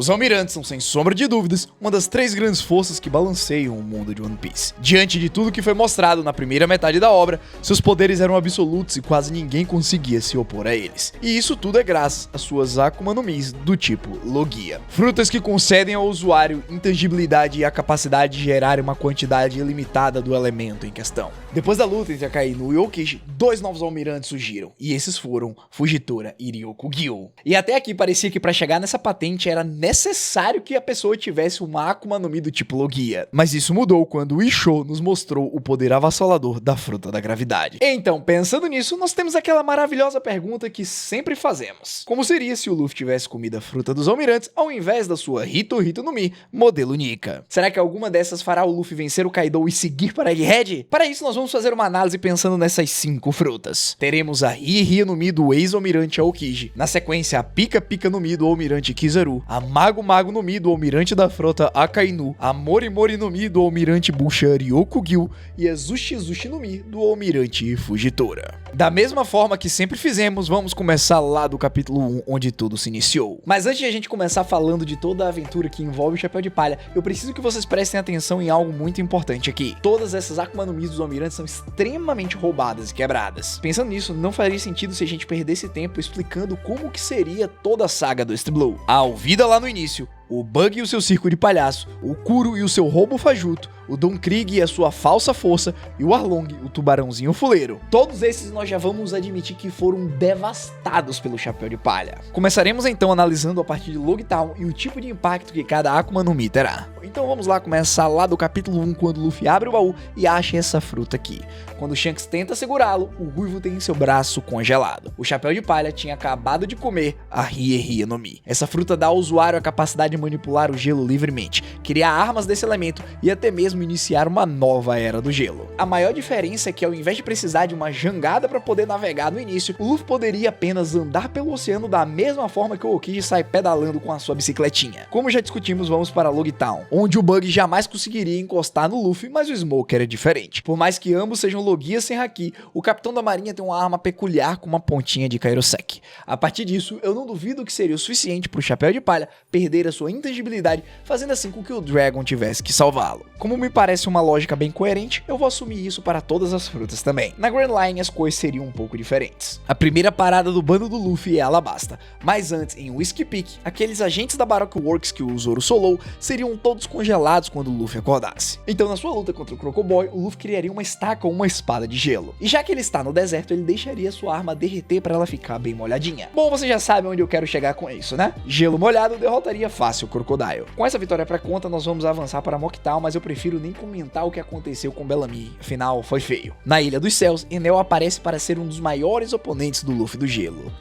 Os Almirantes são, sem sombra de dúvidas, uma das 3 grandes forças que balanceiam o mundo de One Piece. Diante de tudo que foi mostrado na primeira metade da obra, seus poderes eram absolutos e quase ninguém conseguia se opor a eles. E isso tudo é graças às suas Akuma no Mis do tipo Logia. Frutas que concedem ao usuário intangibilidade e a capacidade de gerar uma quantidade ilimitada do elemento em questão. Depois da luta entre Akainu e Aokiji, 2 novos almirantes surgiram, e esses foram Fujitora e Ryokugyu. E até aqui parecia que para chegar nessa patente era necessário que a pessoa tivesse uma Akuma no Mi do tipo Logia. Mas isso mudou quando o Isho nos mostrou o poder avassalador da fruta da gravidade. Então, pensando nisso, nós temos aquela maravilhosa pergunta que sempre fazemos. Como seria se o Luffy tivesse comido a fruta dos almirantes ao invés da sua Hito Hito no Mi, modelo Nika? Será que alguma dessas fará o Luffy vencer o Kaido e seguir para Egghead? Para isso nós vamos fazer uma análise pensando nessas 5 frutas. Teremos a Ri no Mi do ex-almirante Aokiji, na sequência a Pika Pika no Mi do almirante Kizaru, a Mago Mago no Mi do almirante da frota Akainu, a Mori Mori no Mi do almirante Busha Ryokugyu e a Zushi Zushi no Mi do almirante Fujitora. Da mesma forma que sempre fizemos, vamos começar lá do capítulo 1, onde tudo se iniciou. Mas antes de a gente começar falando de toda a aventura que envolve o Chapéu de Palha, eu preciso que vocês prestem atenção em algo muito importante aqui. Todas essas Akuma no Mi dos almirantes são extremamente roubadas e quebradas. Pensando nisso, não faria sentido se a gente perdesse tempo explicando como que seria toda a saga do East Blue. A Alvida lá no início, o Bug e o seu circo de palhaço, o Kuro e o seu roubo fajuto, o Don Krieg e a sua falsa força, e o Arlong, o tubarãozinho fuleiro. Todos esses nós já vamos admitir que foram devastados pelo Chapéu de Palha. Começaremos então analisando a partir de Logtown e o tipo de impacto que cada Akuma no Mi terá. Então vamos lá começar lá do capítulo 1, quando o Luffy abre o baú e acha essa fruta aqui. Quando o Shanks tenta segurá-lo, o Ruivo tem seu braço congelado. O Chapéu de Palha tinha acabado de comer a Rie no Mi. Essa fruta dá ao usuário a capacidade de manipular o gelo livremente, criar armas desse elemento e até mesmo iniciar uma nova era do gelo. A maior diferença é que ao invés de precisar de uma jangada para poder navegar no início, o Luffy poderia apenas andar pelo oceano da mesma forma que o Aokiji sai pedalando com a sua bicicletinha. Como já discutimos, vamos para Logtown, onde o Bug jamais conseguiria encostar no Luffy, mas o Smoker é diferente. Por mais que ambos sejam Logias sem Haki, o Capitão da Marinha tem uma arma peculiar com uma pontinha de Kairosek. A partir disso, eu não duvido que seria o suficiente para o Chapéu de Palha perder a sua intangibilidade, fazendo assim com que o Dragon tivesse que salvá-lo. Como me parece uma lógica bem coerente, eu vou assumir isso para todas as frutas também. Na Grand Line as coisas seriam um pouco diferentes. A primeira parada do bando do Luffy é Alabasta, mas antes em Whiskey Peak, aqueles agentes da Baroque Works que o Zoro solou seriam todos congelados quando o Luffy acordasse. Então na sua luta contra o Crocoboy, o Luffy criaria uma estaca ou uma espada de gelo. E já que ele está no deserto, ele deixaria sua arma derreter para ela ficar bem molhadinha. Bom, você já sabe onde eu quero chegar com isso, né? Gelo molhado derrotaria fácil o Crocodile. Com essa vitória pra conta, nós vamos avançar para Mocktown, mas eu prefiro nem comentar o que aconteceu com Bellamy, afinal foi feio. Na Ilha dos Céus, Enel aparece para ser um dos maiores oponentes do Luffy do gelo.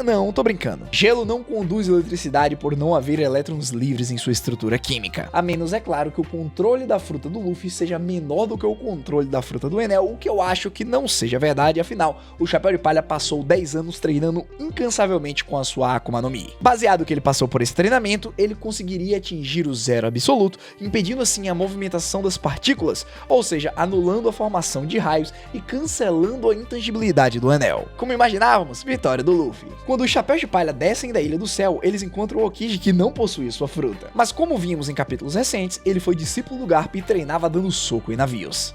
Não, tô brincando. Gelo não conduz eletricidade por não haver elétrons livres em sua estrutura química. A menos, é claro, que o controle da fruta do Luffy seja menor do que o controle da fruta do Enel, o que eu acho que não seja verdade, afinal, o Chapéu de Palha passou 10 anos treinando incansavelmente com a sua Akuma no Mi. Baseado que ele passou por esse treinamento, ele conseguiria atingir o zero absoluto, impedindo assim a movimentação das partículas, ou seja, anulando a formação de raios e cancelando a intangibilidade do Enel. Como imaginávamos, vitória do Luffy. Quando os Chapéus de Palha descem da Ilha do Céu, eles encontram o Aokiji, que não possui sua fruta. Mas como vimos em capítulos recentes, ele foi discípulo do Garp e treinava dando soco em navios.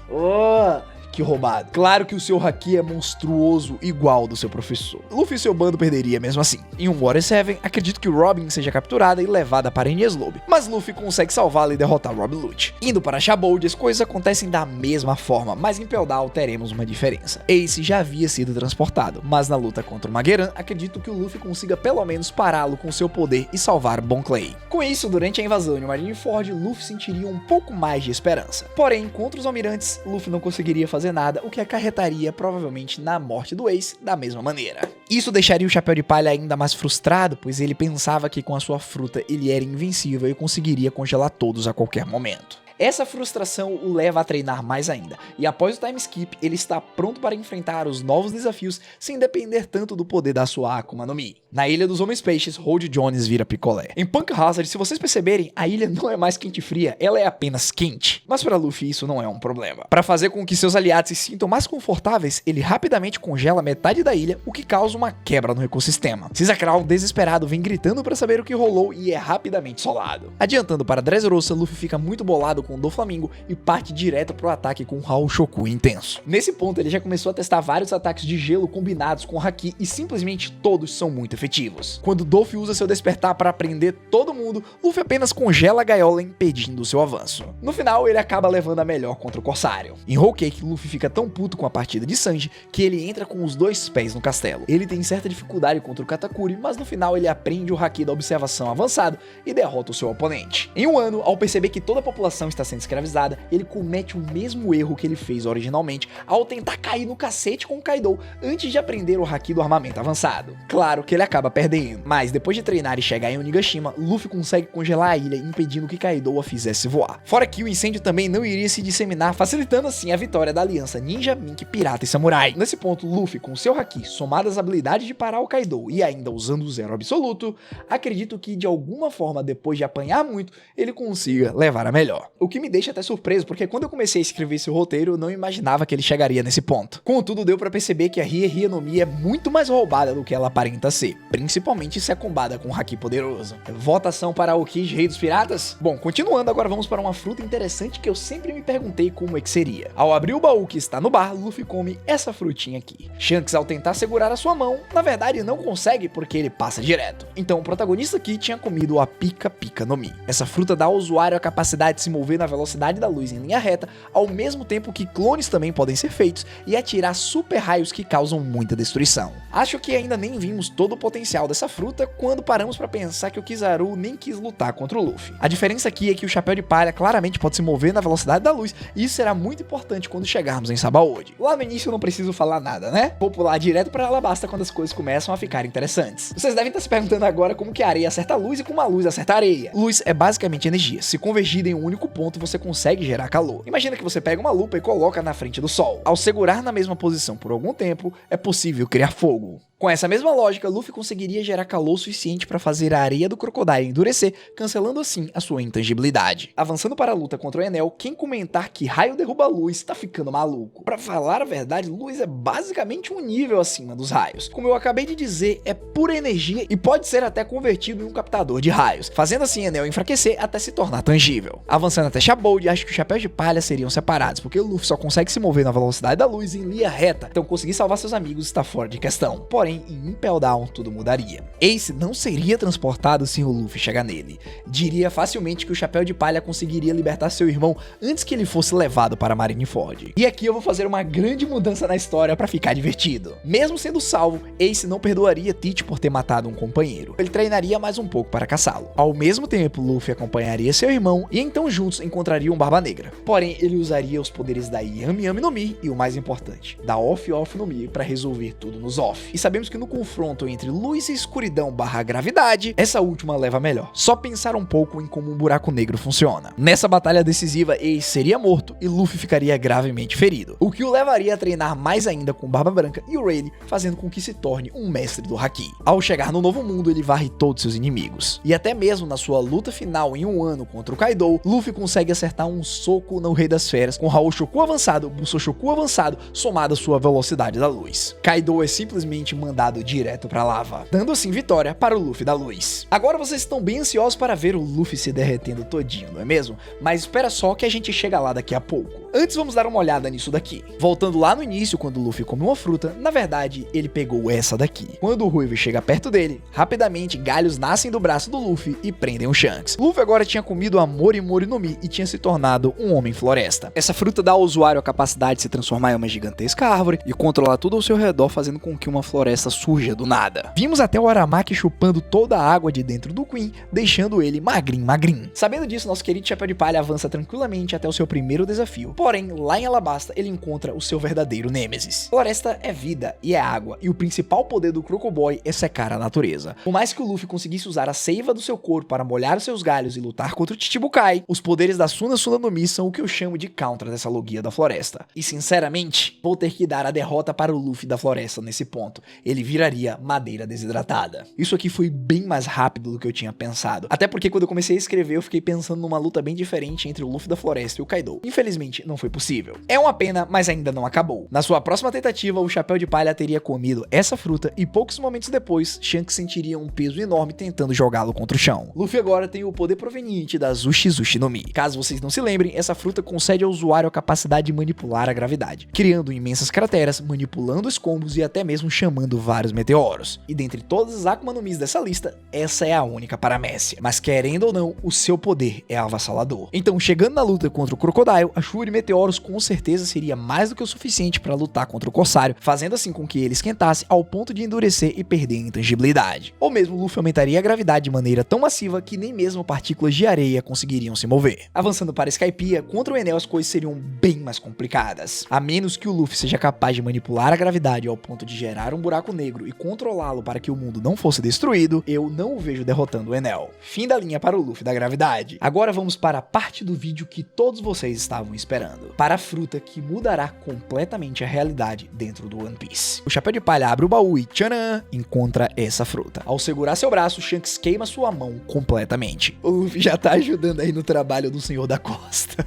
Que roubado. Claro que o seu Haki é monstruoso igual ao do seu professor. Luffy e seu bando perderia mesmo assim. Em um Water 7, acredito que Robin seja capturada e levada para Enies Lobby, mas Luffy consegue salvá-la e derrotar Rob Lute. Indo para Shabold, as coisas acontecem da mesma forma, mas em Pell Down teremos uma diferença. Ace já havia sido transportado, mas na luta contra o Mageran, acredito que o Luffy consiga pelo menos pará-lo com seu poder e salvar Bon Clay. Com isso, durante a invasão de Marineford, Luffy sentiria um pouco mais de esperança. Porém, contra os almirantes, Luffy não conseguiria fazer nada, o que acarretaria provavelmente na morte do Ace da mesma maneira. Isso deixaria o Chapéu de Palha ainda mais frustrado, pois ele pensava que com a sua fruta ele era invencível e conseguiria congelar todos a qualquer momento. Essa frustração o leva a treinar mais ainda, e após o time skip, ele está pronto para enfrentar os novos desafios sem depender tanto do poder da sua Akuma no Mi. Na Ilha dos Homens Peixes, Hold Jones vira picolé. Em Punk Hazard, se vocês perceberem, a ilha não é mais quente e fria, ela é apenas quente. Mas para Luffy isso não é um problema. Para fazer com que seus aliados se sintam mais confortáveis, ele rapidamente congela metade da ilha, o que causa uma quebra no ecossistema. Caesar Crow, desesperado, vem gritando para saber o que rolou e é rapidamente solado. Adiantando para Dressrosa, Luffy fica muito bolado com o Doflamingo e parte direto pro ataque com o Haoshoku intenso. Nesse ponto, ele já começou a testar vários ataques de gelo combinados com Haki e simplesmente todos são muito efetivos. Quando Doff usa seu despertar para prender todo mundo, Luffy apenas congela a gaiola impedindo o seu avanço. No final, ele acaba levando a melhor contra o Corsário. Em Whole Cake, Luffy fica tão puto com a partida de Sanji que ele entra com os dois pés no castelo. Ele tem certa dificuldade contra o Katakuri, mas no final ele aprende o Haki da observação avançado e derrota o seu oponente. Em um ano, ao perceber que toda a população está sendo escravizada, ele comete o mesmo erro que ele fez originalmente ao tentar cair no cacete com o Kaido antes de aprender o Haki do armamento avançado. Claro que ele acaba perdendo, mas depois de treinar e chegar em Onigashima, Luffy consegue congelar a ilha impedindo que Kaido a fizesse voar. Fora que o incêndio também não iria se disseminar, facilitando assim a vitória da aliança Ninja, Mink, Pirata e Samurai. Nesse ponto, Luffy, com seu Haki, somado às habilidades de parar o Kaido e ainda usando o Zero Absoluto, acredito que de alguma forma, depois de apanhar muito, ele consiga levar a melhor. O que me deixa até surpreso, porque quando eu comecei a escrever esse roteiro, eu não imaginava que ele chegaria nesse ponto. Contudo, deu pra perceber que a Rie no Mi é muito mais roubada do que ela aparenta ser, principalmente se é combada com um Haki poderoso. Votação para o Kid Rei dos Piratas? Bom, continuando, agora vamos para uma fruta interessante que eu sempre me perguntei como é que seria. Ao abrir o baú que está no bar, Luffy come essa frutinha aqui. Shanks, ao tentar segurar a sua mão, na verdade não consegue porque ele passa direto. Então o protagonista aqui tinha comido a Pika Pika no Mi. Essa fruta dá ao usuário a capacidade de se mover na velocidade da luz em linha reta, ao mesmo tempo que clones também podem ser feitos e atirar super raios que causam muita destruição. Acho que ainda nem vimos todo o potencial dessa fruta quando paramos para pensar que o Kizaru nem quis lutar contra o Luffy. A diferença aqui é que o Chapéu de Palha claramente pode se mover na velocidade da luz e isso será muito importante quando chegarmos em Sabaody. Lá no início eu não preciso falar nada, né? Vou pular direto para Alabasta quando as coisas começam a ficar interessantes. Vocês devem estar se perguntando agora como que a areia acerta a luz e como a luz acerta a areia. Luz é basicamente energia. Se convergida em um único ponto, você consegue gerar calor. Imagina que você pega uma lupa e coloca na frente do sol. Ao segurar na mesma posição por algum tempo, é possível criar fogo. Com essa mesma lógica, Luffy conseguiria gerar calor suficiente para fazer a areia do Crocodile endurecer, cancelando assim a sua intangibilidade. Avançando para a luta contra o Enel, quem comentar que raio derruba a luz tá ficando maluco. Para falar a verdade, luz é basicamente um nível acima dos raios. Como eu acabei de dizer, é pura energia e pode ser até convertido em um captador de raios, fazendo assim Enel enfraquecer até se tornar tangível. Avançando até Sabaody, acho que os chapéus de palha seriam separados, porque o Luffy só consegue se mover na velocidade da luz em linha reta, então conseguir salvar seus amigos está fora de questão. Porém, em Impel Down tudo mudaria. Ace não seria transportado sem o Luffy chegar nele. Diria facilmente que o Chapéu de Palha conseguiria libertar seu irmão antes que ele fosse levado para Marineford. E aqui eu vou fazer uma grande mudança na história para ficar divertido. Mesmo sendo salvo, Ace não perdoaria Teach por ter matado um companheiro. Ele treinaria mais um pouco para caçá-lo. Ao mesmo tempo, Luffy acompanharia seu irmão e então juntos encontrariam Barba Negra. Porém, ele usaria os poderes da Yami Yami no Mi e o mais importante, da Off Off no Mi para resolver tudo nos off. E sabemos que no confronto entre luz e escuridão barra gravidade, essa última leva melhor. Só pensar um pouco em como um buraco negro funciona. Nessa batalha decisiva, Ace seria morto e Luffy ficaria gravemente ferido, o que o levaria a treinar mais ainda com Barba Branca e o Rayleigh, fazendo com que se torne um mestre do Haki. Ao chegar no novo mundo, ele varre todos seus inimigos. E até mesmo na sua luta final em um ano contra o Kaido, Luffy consegue acertar um soco no Rei das Feras com Haoshoku avançado, Busoshoku avançado, somado à sua velocidade da luz. Kaido é simplesmente mandado direto pra lava, dando assim vitória para o Luffy da luz. Agora vocês estão bem ansiosos para ver o Luffy se derretendo todinho, não é mesmo? Mas espera só que a gente chega lá daqui a pouco. Antes vamos dar uma olhada nisso daqui. Voltando lá no início, quando o Luffy come uma fruta, na verdade ele pegou essa daqui. Quando o Ruivo chega perto dele, rapidamente galhos nascem do braço do Luffy e prendem o Shanks. Luffy agora tinha comido a Mori Mori no Mi e tinha se tornado um homem floresta. Essa fruta dá ao usuário a capacidade de se transformar em uma gigantesca árvore e controlar tudo ao seu redor, fazendo com que uma floresta floresta surja do nada. Vimos até o Aramaki chupando toda a água de dentro do Queen, deixando ele magrinho. Sabendo disso, nosso querido Chapéu de Palha avança tranquilamente até o seu primeiro desafio. Porém, lá em Alabasta, ele encontra o seu verdadeiro nêmesis. Floresta é vida e é água, e o principal poder do Crocoboy é secar a natureza. Por mais que o Luffy conseguisse usar a seiva do seu corpo para molhar os seus galhos e lutar contra o Chichibukai, os poderes da Suna Suna no Mi são o que eu chamo de counter dessa logia da floresta. E sinceramente, vou ter que dar a derrota para o Luffy da floresta nesse ponto. Ele viraria madeira desidratada. Isso aqui foi bem mais rápido do que eu tinha pensado. Até porque quando eu comecei a escrever, eu fiquei pensando numa luta bem diferente entre o Luffy da floresta e o Kaido. Infelizmente, não foi possível. É uma pena, mas ainda não acabou. Na sua próxima tentativa, o Chapéu de Palha teria comido essa fruta e poucos momentos depois, Shanks sentiria um peso enorme tentando jogá-lo contra o chão. Luffy agora tem o poder proveniente da Zushi Zushi no Mi. Caso vocês não se lembrem, essa fruta concede ao usuário a capacidade de manipular a gravidade, criando imensas crateras, manipulando escombros e até mesmo chamando vários meteoros. E dentre todas as Akuma no Mis dessa lista, essa é a única paramécia. Mas querendo ou não, o seu poder é avassalador. Então, chegando na luta contra o Crocodile, a chuva de meteoros com certeza seria mais do que o suficiente para lutar contra o Corsário, fazendo assim com que ele esquentasse ao ponto de endurecer e perder a intangibilidade. Ou mesmo Luffy aumentaria a gravidade de maneira tão massiva que nem mesmo partículas de areia conseguiriam se mover. Avançando para Skypiea, contra o Enel as coisas seriam bem mais complicadas. A menos que o Luffy seja capaz de manipular a gravidade ao ponto de gerar um buraco negro e controlá-lo para que o mundo não fosse destruído, eu não o vejo derrotando o Enel. Fim da linha para o Luffy da gravidade. Agora vamos para a parte do vídeo que todos vocês estavam esperando. Para a fruta que mudará completamente a realidade dentro do One Piece. O Chapéu de Palha abre o baú e tcharam, encontra essa fruta. Ao segurar seu braço, Shanks queima sua mão completamente. O Luffy já tá ajudando aí no trabalho do Senhor da Costa.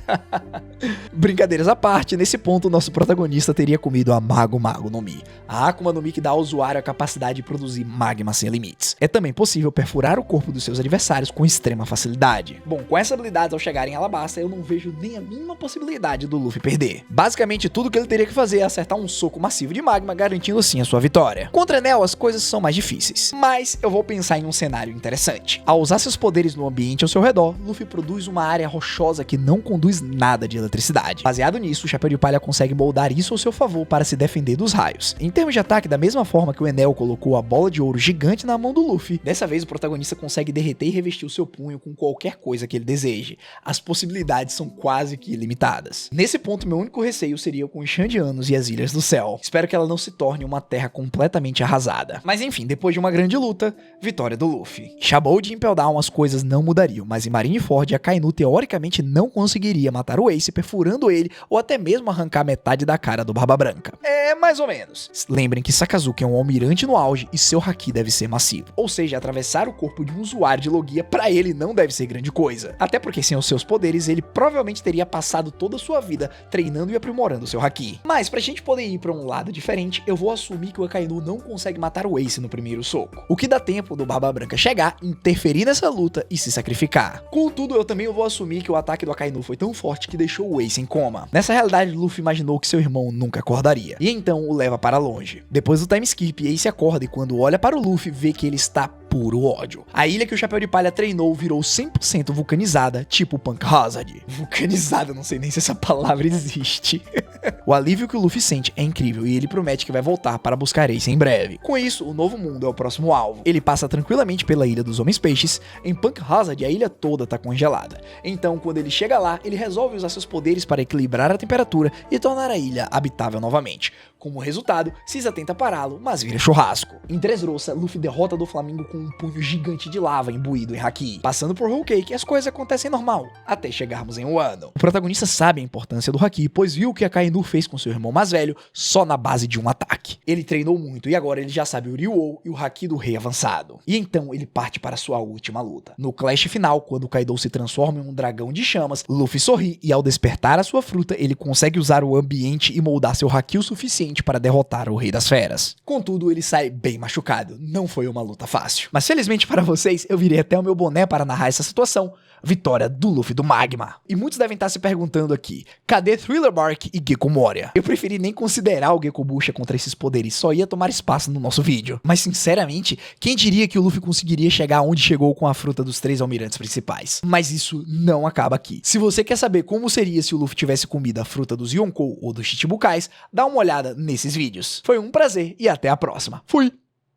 Brincadeiras à parte, nesse ponto o nosso protagonista teria comido a Mago no Mi. A Akuma no Mi que dá ao usuário a capacidade de produzir magma sem limites. É também possível perfurar o corpo dos seus adversários com extrema facilidade. Bom, com essa habilidade ao chegar em Alabasta, eu não vejo nem a mínima possibilidade do Luffy perder. Basicamente, tudo que ele teria que fazer é acertar um soco massivo de magma, garantindo assim a sua vitória. Contra Enel, as coisas são mais difíceis. Mas eu vou pensar em um cenário interessante. Ao usar seus poderes no ambiente ao seu redor, Luffy produz uma área rochosa que não conduz nada de eletricidade. Baseado nisso, o Chapéu de Palha consegue moldar isso ao seu favor para se defender dos raios. Em termos de ataque, da mesma forma que o Enel colocou a bola de ouro gigante na mão do Luffy, dessa vez o protagonista consegue derreter e revestir o seu punho com qualquer coisa que ele deseje. As possibilidades são quase que ilimitadas. Nesse ponto, meu único receio seria com os Xandianos e as Ilhas do Céu. Espero que ela não se torne uma terra completamente arrasada. Mas enfim, depois de uma grande luta, vitória do Luffy. Shabou de Impel Down as coisas não mudariam, mas em Marineford a Kainu teoricamente não conseguiria matar o Ace perfurando ele ou até mesmo arrancar metade da cara do Barba Branca. É mais ou menos. Lembrem que Sakazuki é um almirante no auge e seu haki deve ser massivo. Ou seja, atravessar o corpo de um usuário de Logia pra ele não deve ser grande coisa. Até porque sem os seus poderes ele provavelmente teria passado toda a sua vida treinando e aprimorando seu haki. Mas pra gente poder ir pra um lado diferente, eu vou assumir que o Akainu não consegue matar o Ace no primeiro soco. O que dá tempo do Barba Branca chegar, interferir nessa luta e se sacrificar. Contudo, eu também vou assumir que o ataque do Akainu foi tão forte que deixou o Ace em coma. Nessa realidade, Luffy imaginou que seu irmão nunca acordaria. E então o leva para longe. Depois do time skip, Ace acorda e quando olha para o Luffy, vê que ele está puro ódio. A ilha que o Chapéu de Palha treinou virou 100% vulcanizada, tipo Punk Hazard. Vulcanizada, não sei nem se essa palavra existe. O alívio que o Luffy sente é incrível e ele promete que vai voltar para buscar Ace em breve. Com isso, o novo mundo é o próximo alvo. Ele passa tranquilamente pela Ilha dos Homens Peixes. Em Punk Hazard, a ilha toda tá congelada. Então, quando ele chega lá, ele resolve usar seus poderes para equilibrar a temperatura e tornar a ilha habitável novamente. Como resultado, Caesar tenta pará-lo, mas vira churrasco. Em Dressrosa, Luffy derrota do Flamingo com um punho gigante de lava imbuído em haki. Passando por Whole Cake, as coisas acontecem normal, até chegarmos em Wano. O protagonista sabe a importância do haki, pois viu o que a Kainu fez com seu irmão mais velho só na base de um ataque. Ele treinou muito e agora ele já sabe o Ryuou e o haki do rei avançado. E então ele parte para sua última luta. No clash final, quando o Kaido se transforma em um dragão de chamas, Luffy sorri e ao despertar a sua fruta, ele consegue usar o ambiente e moldar seu haki o suficiente para derrotar o Rei das Feras. Contudo, ele sai bem machucado. Não foi uma luta fácil. Mas felizmente para vocês, eu virei até o meu boné para narrar essa situação. Vitória do Luffy do Magma. E muitos devem estar se perguntando aqui, cadê Thriller Bark e Gekko Moria? Eu preferi nem considerar o Gekobusha contra esses poderes, só ia tomar espaço no nosso vídeo. Mas sinceramente, quem diria que o Luffy conseguiria chegar onde chegou com a fruta dos 3 almirantes principais? Mas isso não acaba aqui. Se você quer saber como seria se o Luffy tivesse comido a fruta dos Yonkou ou dos Chichibukais, dá uma olhada nesses vídeos. Foi um prazer e até a próxima. Fui!